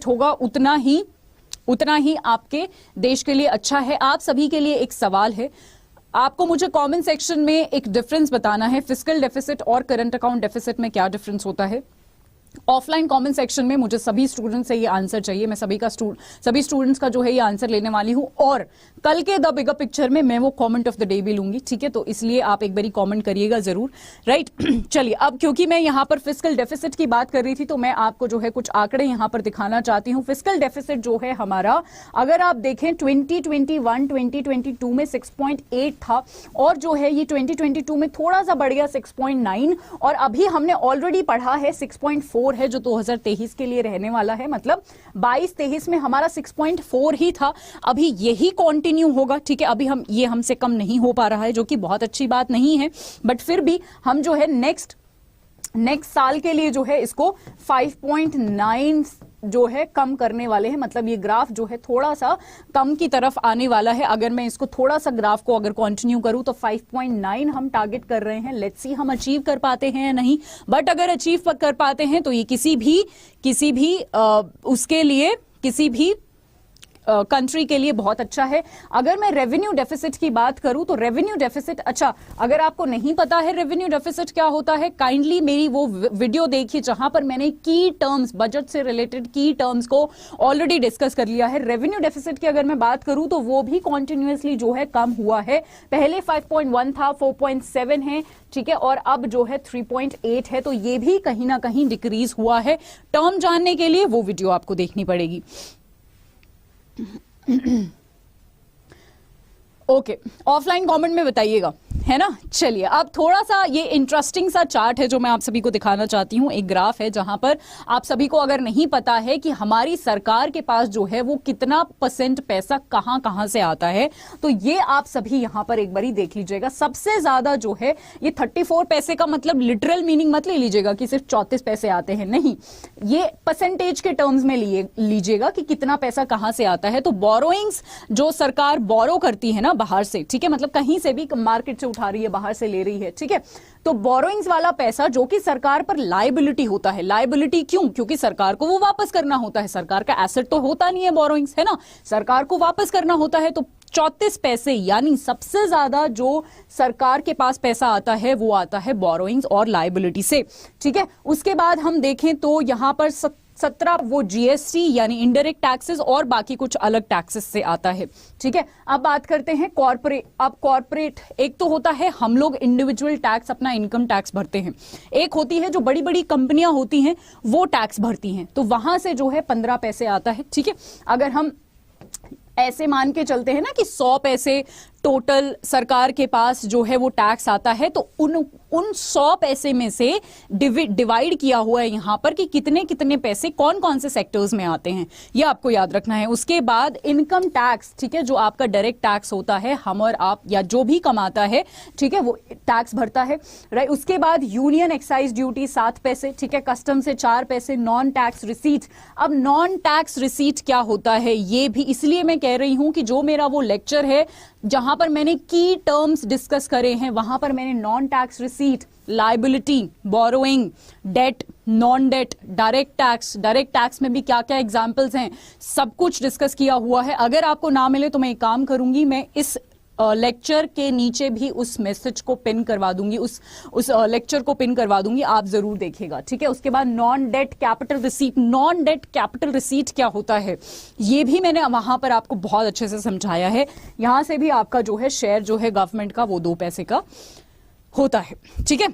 [SPEAKER 1] होगा उतना ही आपके देश के लिए अच्छा है। आप सभी के लिए एक सवाल है, आपको मुझे कमेंट सेक्शन में एक डिफरेंस बताना है, फिस्कल डेफिसिट और करंट अकाउंट डेफिसिट में क्या डिफरेंस होता है। ऑफलाइन कमेंट सेक्शन में मुझे सभी स्टूडेंट्स से ये आंसर चाहिए। मैं सभी स्टूडेंट्स का जो है ये आंसर लेने वाली हूं और कल के द बिगर पिक्चर में मैं वो कमेंट ऑफ द डे भी लूंगी, ठीक है। तो इसलिए आप एक बारी कमेंट करिएगा जरूर, राइट। चलिए, अब क्योंकि मैं यहां पर फिस्कल डेफिसिट की बात कर रही थी तो मैं आपको जो है कुछ आंकड़े यहां पर दिखाना चाहती हूं। फिस्कल डेफिसिट जो है हमारा, अगर आप देखें 2021-2022 में 6.8 था और जो है ये 2022 में थोड़ा सा बढ़ गया 6.9 और अभी हमने ऑलरेडी पढ़ा है 6.4 है जो 2023 के लिए रहने वाला है। मतलब 22-23 में हमारा 6.4 ही था, अभी यही कंटिन्यू होगा, ठीक है। अभी ये हमसे कम नहीं हो पा रहा है, जो कि बहुत अच्छी बात नहीं है, बट फिर भी हम जो है नेक्स्ट साल के लिए जो है इसको 5.9 जो है कम करने वाले हैं। मतलब ये ग्राफ जो है थोड़ा सा कम की तरफ आने वाला है। अगर मैं इसको थोड़ा सा ग्राफ को अगर कंटिन्यू करूं तो 5.9 हम टारगेट कर रहे हैं। लेट्स सी हम अचीव कर पाते हैं या नहीं, बट अगर अचीव कर पाते हैं तो ये किसी भी कंट्री के लिए बहुत अच्छा है। अगर मैं रेवेन्यू डेफिसिट की बात करूं तो रेवेन्यू डेफिसिट, अच्छा अगर आपको नहीं पता है रेवेन्यू डेफिसिट क्या होता है, काइंडली मेरी वो वीडियो देखिए जहां पर मैंने की टर्म्स, बजट से रिलेटेड की टर्म्स को ऑलरेडी डिस्कस कर लिया है। रेवेन्यू डेफिसिट की अगर मैं बात करूं तो वो भी कॉन्टिन्यूसली जो है कम हुआ है। पहले 5.1 था, 4.7 है, ठीक है, और अब जो है 3.8 है, तो ये भी कहीं ना कहीं डिक्रीज हुआ है। टर्म जानने के लिए वो वीडियो आपको देखनी पड़ेगी। ओके, ऑफलाइन कमेंट में बताइएगा, है ना। चलिए, अब थोड़ा सा ये इंटरेस्टिंग सा चार्ट है जो मैं आप सभी को दिखाना चाहती हूँ। एक ग्राफ है जहां पर आप सभी को अगर नहीं पता है कि हमारी सरकार के पास जो है वो कितना % पैसा कहां से आता है, तो ये आप सभी यहां पर एक बारी देख लीजिएगा। सबसे ज्यादा जो है ये 34 पैसे का, मतलब लिटरल मीनिंग मत ले लीजिएगा कि सिर्फ 34 पैसे आते हैं, नहीं, ये परसेंटेज के टर्म्स में लीजिएगा कि कितना पैसा कहां से आता है। तो बोरोइंग्स जो सरकार बोरो करती है ना बाहर से, ठीक है, मतलब कहीं से भी मार्केट से उठा रही है, बाहर से ले रही है, ठीक है, तो बोरोइंग्स वाला पैसा जो कि सरकार पर लायबिलिटी होता है। लायबिलिटी क्यों? क्योंकि सरकार को वो वापस करना होता है। सरकार का एसेट तो होता नहीं है बोरोइंग्स, है ना, सरकार को वापस करना होता है। तो 34 पैसे, यानी सबसे ज्यादा जो सरकार के पास पैसा आता है वो आता है बोरोइंग्स और लायबिलिटी से, ठीक है। उसके बाद हम देखें तो यहां पर 17 वो जीएसटी यानी इनडायरेक्ट टैक्सेस और बाकी कुछ अलग टैक्सेस से आता है, ठीक है। अब बात करते हैं कॉर्पोरेट। अब कॉर्पोरेट, एक तो होता है हम लोग इंडिविजुअल टैक्स, अपना इनकम टैक्स भरते हैं, एक होती है जो बड़ी बड़ी कंपनियां होती हैं वो टैक्स भरती हैं, तो वहां से जो है 15 पैसे आता है, ठीक है। अगर हम ऐसे मान के चलते हैं ना कि 100 पैसे टोटल सरकार के पास जो है वो टैक्स आता है, तो उन 100 पैसे में से डिवाइड किया हुआ है यहां पर कि कितने कितने पैसे कौन कौन से सेक्टर्स में आते हैं, ये आपको याद रखना है। उसके बाद इनकम टैक्स, ठीक है, जो आपका डायरेक्ट टैक्स होता है, हम और आप या जो भी कमाता है, ठीक है, वो टैक्स भरता है, राइट। उसके बाद यूनियन एक्साइज ड्यूटी 7 पैसे, ठीक है, कस्टम से 4 पैसे, नॉन टैक्स रिसीट। अब नॉन टैक्स रिसीट क्या होता है, ये भी इसलिए मैं कह रही हूं कि जो मेरा वो लेक्चर है जहां पर मैंने की टर्म्स डिस्कस करे हैं, वहां पर मैंने non tax receipt, liability, borrowing, debt, non debt, direct tax में भी क्या क्या एग्जाम्पल्स हैं, सब कुछ डिस्कस किया हुआ है। अगर आपको ना मिले तो मैं एक काम करूंगी, मैं इस लेक्चर के नीचे भी उस मैसेज को पिन करवा दूंगी, उस लेक्चर को पिन करवा दूंगी, आप जरूर देखिएगा, ठीक है। उसके बाद non debt capital receipt, non debt capital receipt क्या होता है ये भी मैंने वहां पर आपको बहुत अच्छे से समझाया है। यहां से भी आपका जो है शेयर जो है गवर्नमेंट का वो 2 पैसे का होता है, ठीक है।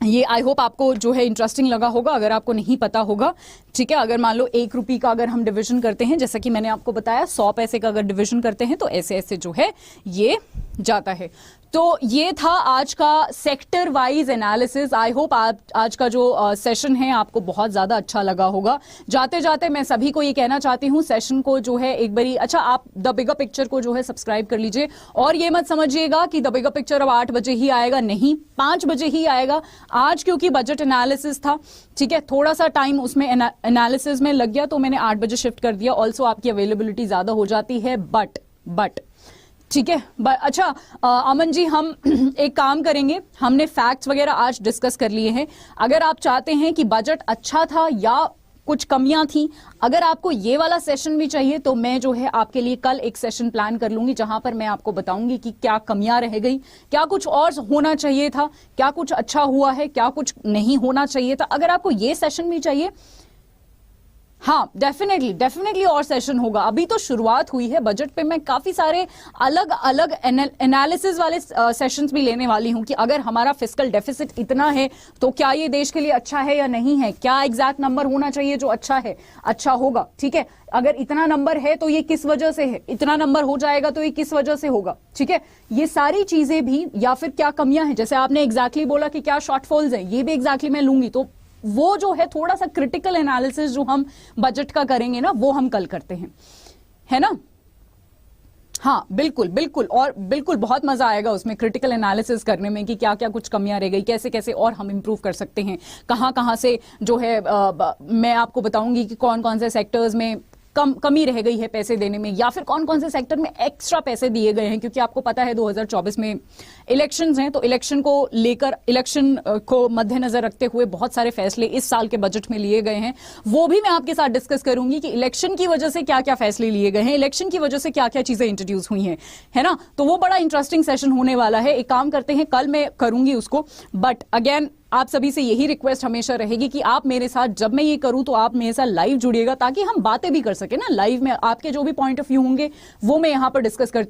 [SPEAKER 1] ये आई होप आपको जो है इंटरेस्टिंग लगा होगा, अगर आपको नहीं पता होगा, ठीक है। अगर मान लो 1 रुपये का अगर हम डिवीजन करते हैं, जैसा कि मैंने आपको बताया 100 पैसे का अगर डिवीजन करते हैं तो ऐसे ऐसे जो है ये जाता है। तो ये था आज का sector wise analysis. I hope आज का जो सेशन है आपको बहुत ज्यादा अच्छा लगा होगा। जाते जाते मैं सभी को ये कहना चाहती हूँ, सेशन को जो है एक बारी, अच्छा आप द बिगर पिक्चर को जो है सब्सक्राइब कर लीजिए, और ये मत समझिएगा कि द बिगर पिक्चर अब 8 बजे ही आएगा, नहीं 5 बजे ही आएगा। आज क्योंकि बजट एनालिसिस था, ठीक है, थोड़ा सा टाइम उसमें एनालिसिस में लग गया तो मैंने 8 बजे शिफ्ट कर दिया। ऑल्सो आपकी अवेलेबिलिटी ज्यादा हो जाती है, बट ठीक है। अच्छा अमन जी, हम एक काम करेंगे, हमने फैक्ट्स वगैरह आज डिस्कस कर लिए हैं। अगर आप चाहते हैं कि बजट अच्छा था या कुछ कमियां थी, अगर आपको ये वाला सेशन भी चाहिए तो मैं जो है आपके लिए कल एक सेशन प्लान कर लूंगी, जहां पर मैं आपको बताऊंगी कि क्या कमियां रह गई, क्या कुछ और होना चाहिए था, क्या कुछ अच्छा हुआ है, क्या कुछ नहीं होना चाहिए था। अगर आपको ये सेशन भी चाहिए, हाँ डेफिनेटली और सेशन होगा। अभी तो शुरुआत हुई है बजट पे, मैं काफी सारे अलग अलग एनालिसिस वाले सेशंस भी लेने वाली हूं कि अगर हमारा फिस्कल डेफिसिट इतना है तो क्या ये देश के लिए अच्छा है या नहीं है, क्या एग्जैक्ट नंबर होना चाहिए जो अच्छा है, अच्छा होगा, ठीक है। अगर इतना नंबर है तो ये किस वजह से है, इतना नंबर हो जाएगा तो ये किस वजह से होगा, ठीक है। ये सारी चीजें भी, या फिर क्या कमियां हैं, जैसे आपने एग्जैक्टली बोला कि क्या शॉर्टफॉल्स हैं, ये भी एग्जैक्टली मैं लूंगी। तो वो जो है थोड़ा सा क्रिटिकल एनालिसिस जो हम बजट का करेंगे ना, वो हम कल करते हैं, है ना। हाँ बिल्कुल, और बिल्कुल बहुत मजा आएगा उसमें क्रिटिकल एनालिसिस करने में कि क्या क्या कुछ कमियां रह गई, कैसे कैसे और हम इंप्रूव कर सकते हैं, कहां से जो है मैं आपको बताऊंगी कि कौन कौन से सेक्टर्स में कमी रह गई है पैसे देने में, या फिर कौन कौन से सेक्टर में एक्स्ट्रा पैसे दिए गए हैं। क्योंकि आपको पता है 2024 में इलेक्शंस हैं, तो इलेक्शन को लेकर, इलेक्शन को मद्देनजर रखते हुए बहुत सारे फैसले इस साल के बजट में लिए गए हैं। वो भी मैं आपके साथ डिस्कस करूंगी कि इलेक्शन की वजह से क्या क्या फैसले लिए गए हैं, इलेक्शन की वजह से क्या क्या चीजें इंट्रोड्यूस हुई हैं, है ना। तो वो बड़ा इंटरेस्टिंग सेशन होने वाला है। एक काम करते हैं, कल मैं करूंगी उसको, बट अगेन आप सभी से यही रिक्वेस्ट हमेशा रहेगी कि आप मेरे साथ, जब मैं ये करूं तो आप मेरे साथ लाइव जुड़िएगा, ताकि हम बातें भी कर सके ना लाइव में। आपके जो भी पॉइंट ऑफ व्यू होंगे वो मैं यहां पर डिस्कस कर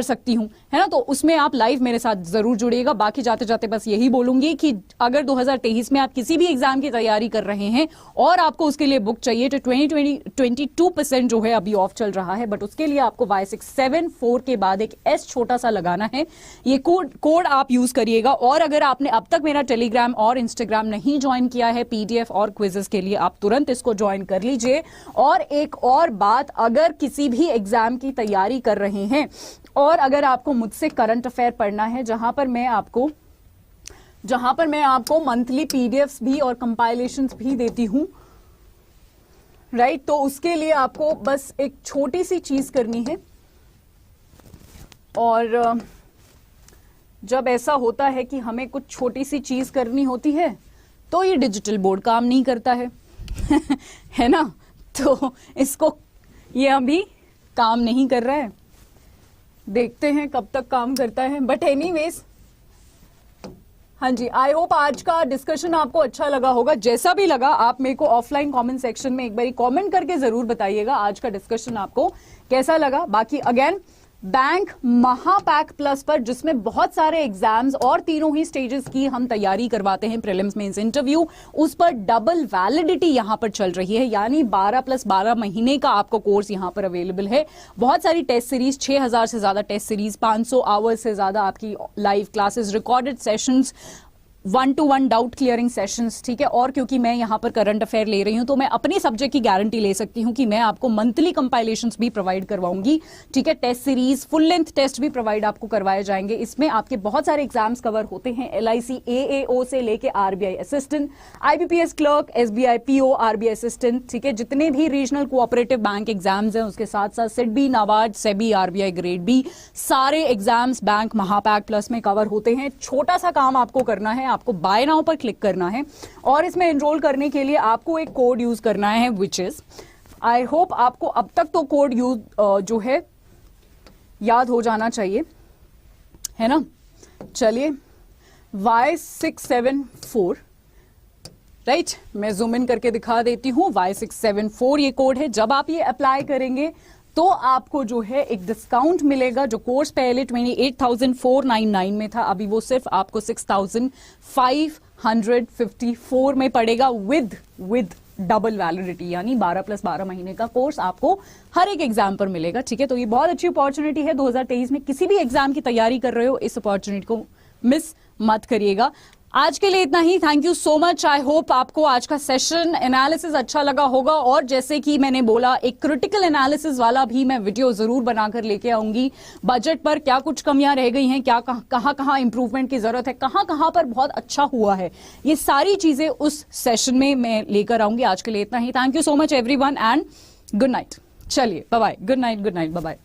[SPEAKER 1] सकती हूं, है ना। तो उसमें आप लाइव मेरे साथ जरूर जुड़िएगा। बाकी जाते जाते बस यही बोलूंगी कि अगर 2023 में आप किसी भी एग्जाम की तैयारी कर रहे हैं और आपको उसके लिए बुक चाहिए, तो 22% जो है अभी ऑफ चल रहा है, बट उसके लिए आपको Y674 के बाद एक S छोटा सा लगाना है। ये कोड आप यूज करिएगा। और अगर आपने अब तक मेरा टेलीग्राम और इंस्टाग्राम नहीं ज्वाइन किया है पीडीएफ और क्विजेस के लिए, आप तुरंत इसको ज्वाइन कर लीजिए। और एक और बात, अगर किसी भी एग्जाम की तैयारी कर रहे हैं और अगर आपको मुझसे करंट अफेयर पढ़ना है, जहां पर मैं आपको मंथली पीडीएफ्स भी और कंपाइलेशंस भी देती हूं, राइट, तो उसके लिए आपको बस एक छोटी सी चीज करनी है। और जब ऐसा होता है कि हमें कुछ छोटी सी चीज करनी होती है तो ये डिजिटल बोर्ड काम नहीं करता है है ना। तो इसको, ये अभी काम नहीं कर रहा है, देखते हैं कब तक काम करता है। बट एनीवेज, हाँ जी, आई होप आज का डिस्कशन आपको अच्छा लगा होगा। जैसा भी लगा आप मेरे को ऑफलाइन कमेंट सेक्शन में एक बार कमेंट करके जरूर बताइएगा आज का डिस्कशन आपको कैसा लगा। बाकी अगेन बैंक महापैक प्लस पर, जिसमें बहुत सारे एग्जाम्स और तीनों ही स्टेजेस की हम तैयारी करवाते हैं, प्रीलिम्स, मेंस, इंटरव्यू, उस पर डबल वैलिडिटी यहां पर चल रही है, यानी 12 + 12 महीने का आपको कोर्स यहां पर अवेलेबल है। बहुत सारी टेस्ट सीरीज, 6000 से ज्यादा टेस्ट सीरीज, 500 आवर्स से ज्यादा आपकी live classes, recorded sessions, 1-to-1 doubt clearing sessions, ठीक है। और क्योंकि मैं यहां पर करंट अफेयर ले रही हूं तो मैं अपनी सब्जेक्ट की गारंटी ले सकती हूं कि मैं आपको मंथली कंपाइलेशंस भी प्रोवाइड करवाऊंगी, ठीक है। Test series, full length test भी प्रोवाइड आपको करवाए जाएंगे। इसमें आपके बहुत सारे एग्जाम्स कवर होते हैं, LIC AAO से लेके RBI assistant, IBPS clerk, SBI PO, RBI assistant, ठीक है। जितने भी रीजनल कोऑपरेटिव बैंक एग्जाम्स हैं, उसके साथ साथ SIDBI, NABARD, SEBI, RBI grade B, सारे एग्जाम्स बैंक महापैक प्लस में कवर होते हैं। छोटा सा काम आपको करना है, आपको बाय नाउ पर क्लिक करना है और इसमें एनरोल करने के लिए आपको एक कोड यूज करना है, विच इज, आई होप आपको अब तक तो कोड यूज जो है याद हो जाना चाहिए, है ना। चलिए, Y674, राइट, मैं जूम इन करके दिखा देती हूं। Y674 ये कोड है। जब आप ये अप्लाई करेंगे तो आपको जो है एक डिस्काउंट मिलेगा। जो कोर्स पहले 28,499 में था, अभी वो सिर्फ आपको 6,554 में पड़ेगा विद डबल वैलिडिटी, यानी 12+12 महीने का कोर्स आपको हर एक एग्जाम पर मिलेगा। ठीक है, तो ये बहुत अच्छी अपॉर्चुनिटी है। 2023 में किसी भी एग्जाम की तैयारी कर रहे हो, इस अपॉर्चुनिटी को मिस मत करिएगा। आज के लिए इतना ही। Thank you so much. I hope आपको आज का सेशन एनालिसिस अच्छा लगा होगा, और जैसे कि मैंने बोला, एक क्रिटिकल एनालिसिस वाला भी मैं वीडियो जरूर बनाकर लेके आऊंगी। बजट पर क्या कुछ कमियां रह गई हैं, क्या कहां इंप्रूवमेंट की जरूरत है, कहां पर बहुत अच्छा हुआ है, ये सारी चीजें उस सेशन में मैं लेकर आऊंगी। आज के लिए इतना ही। Thank you so much everyone and good night. चलिए, bye bye, good night, bye bye.